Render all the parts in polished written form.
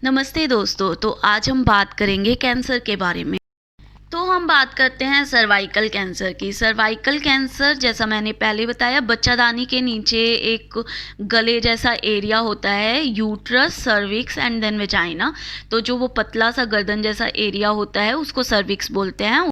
नमस्ते दोस्तों। तो आज हम बात करेंगे कैंसर के बारे में। तो हम बात करते हैं सर्वाइकल कैंसर की। सर्वाइकल कैंसर, जैसा मैंने पहले बताया, बच्चादानी के नीचे एक गले जैसा एरिया होता है, uterus, cervix and then vagina. तो जो वो पतला सा गर्दन जैसा एरिया होता है उसको सर्विक्स बोलते हैं।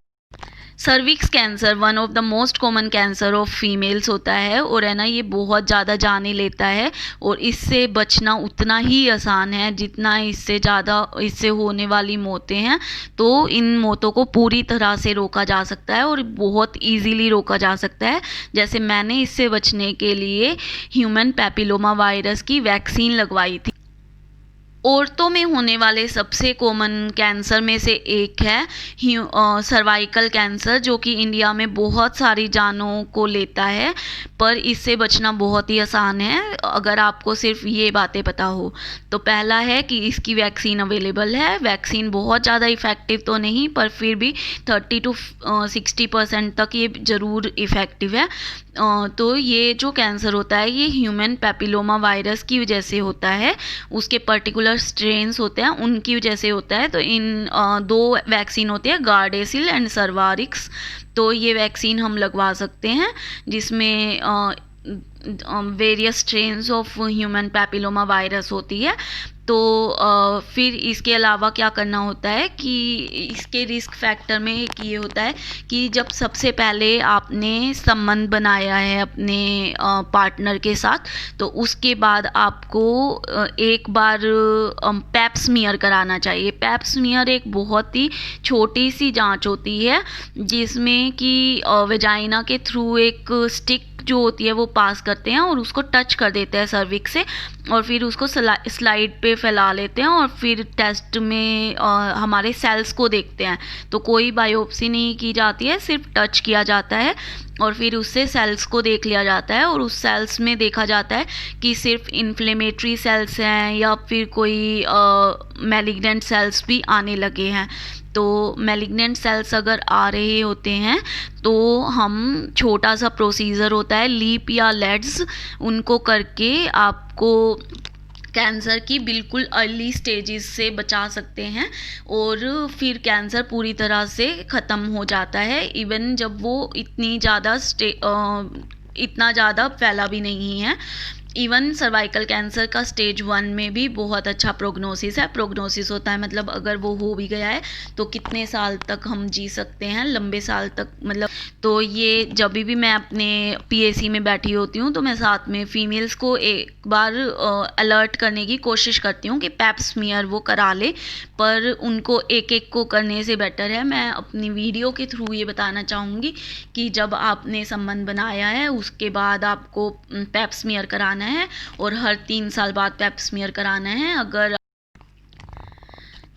Cervix cancer one of the most common cancer of females होता है और है ना, ये बहुत ज़्यादा जाने लेता है और इससे बचना उतना ही आसान है जितना इससे ज़्यादा इससे होने वाली मौतें हैं। तो इन मौतों को पूरी तरह से रोका जा सकता है और बहुत इजीली रोका जा सकता है। जैसे मैंने इससे बचने के लिए ह्यूमन पैपिलोमा वायरस की वैक्सीन लगवाई थी। औरतों में होने वाले सबसे कॉमन कैंसर में से एक है सर्वाइकल कैंसर, जो कि इंडिया में बहुत सारी जानों को लेता है, पर इससे बचना बहुत ही आसान है अगर आपको सिर्फ ये बातें पता हो। तो पहला है कि इसकी वैक्सीन अवेलेबल है। वैक्सीन बहुत ज़्यादा इफ़ेक्टिव तो नहीं, पर फिर भी 30 to 60% तक ये ज़रूर इफ़ेक्टिव है। तो ये जो कैंसर होता है ये ह्यूमन पैपिलोमा वायरस की वजह से होता है, उसके पर्टिकुलर स्ट्रेन्स होते हैं उनकी वजह से होता है। तो इन दो वैक्सीन होती है, गार्डेसिल एंड सर्वारिक्स। तो ये वैक्सीन हम लगवा सकते हैं जिसमें various strains of human papilloma virus होती है। तो फिर इसके अलावा क्या करना होता है कि इसके रिस्क फैक्टर में एक ये होता है कि जब सबसे पहले आपने संबंध बनाया है अपने पार्टनर के साथ, तो उसके बाद आपको एक बार पैप स्मीयर कराना चाहिए। पैप स्मीयर एक बहुत ही छोटी सी जांच होती है जिसमें कि वेजाइना के थ्रू एक स्टिक जो होती है वो पास करते हैं और उसको टच कर देते हैं सर्विक्स से, और फिर उसको स्लाइड पे फैला लेते हैं और फिर टेस्ट में हमारे सेल्स को देखते हैं। तो कोई बायोप्सी नहीं की जाती है, सिर्फ टच किया जाता है और फिर उससे सेल्स को देख लिया जाता है और उस सेल्स में देखा जाता है कि सिर्फ इन्फ्लेमेटरी सेल्स हैं या फिर कोई मैलिग्नेंट सेल्स भी आने लगे हैं। तो मैलिग्नेंट सेल्स अगर आ रहे होते हैं तो हम छोटा सा प्रोसीजर होता है, लीप या लेड्स, उनको करके आपको कैंसर की बिल्कुल अर्ली स्टेजेस से बचा सकते हैं और फिर कैंसर पूरी तरह से ख़त्म हो जाता है, इवन जब वो इतना ज़्यादा फैला भी नहीं है। इवन सर्वाइकल कैंसर का स्टेज 1 में भी बहुत अच्छा प्रोग्नोसिस है। प्रोग्नोसिस होता है मतलब अगर वो हो भी गया है तो कितने साल तक हम जी सकते हैं, लंबे साल तक मतलब। तो ये जब भी मैं अपने पीएसी में बैठी होती हूँ तो मैं साथ में फीमेल्स को एक बार अलर्ट करने की कोशिश करती हूँ कि पैप स्मीयर वो करा ले, पर उनको एक एक को करने से बेटर है मैं अपनी वीडियो के थ्रू ये बताना चाहूँगी कि जब आपने संबंध बनाया है उसके बाद आपको पैप स्मीयर कराना है और हर 3 साल बाद पैप स्मीयर कराना है। अगर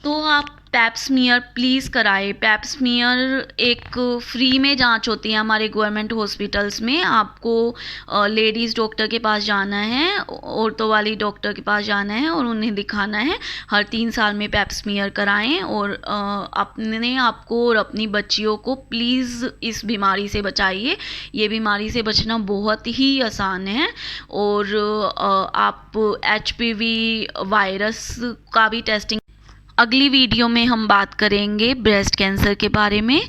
तो आप पैप स्मीयर प्लीज़ कराएं। पैप स्मीयर एक फ्री में जांच होती है हमारे गवर्नमेंट हॉस्पिटल्स में। आपको लेडीज़ डॉक्टर के पास जाना है, औरतों वाली डॉक्टर के पास जाना है और उन्हें दिखाना है। हर 3 साल में पैप स्मीयर कराएं और अपने आपको और अपनी बच्चियों को प्लीज़ इस बीमारी से बचाइए। ये बीमारी से बचना बहुत ही आसान है और आप HPV वायरस का भी टेस्टिंग। अगली वीडियो में हम बात करेंगे ब्रेस्ट कैंसर के बारे में।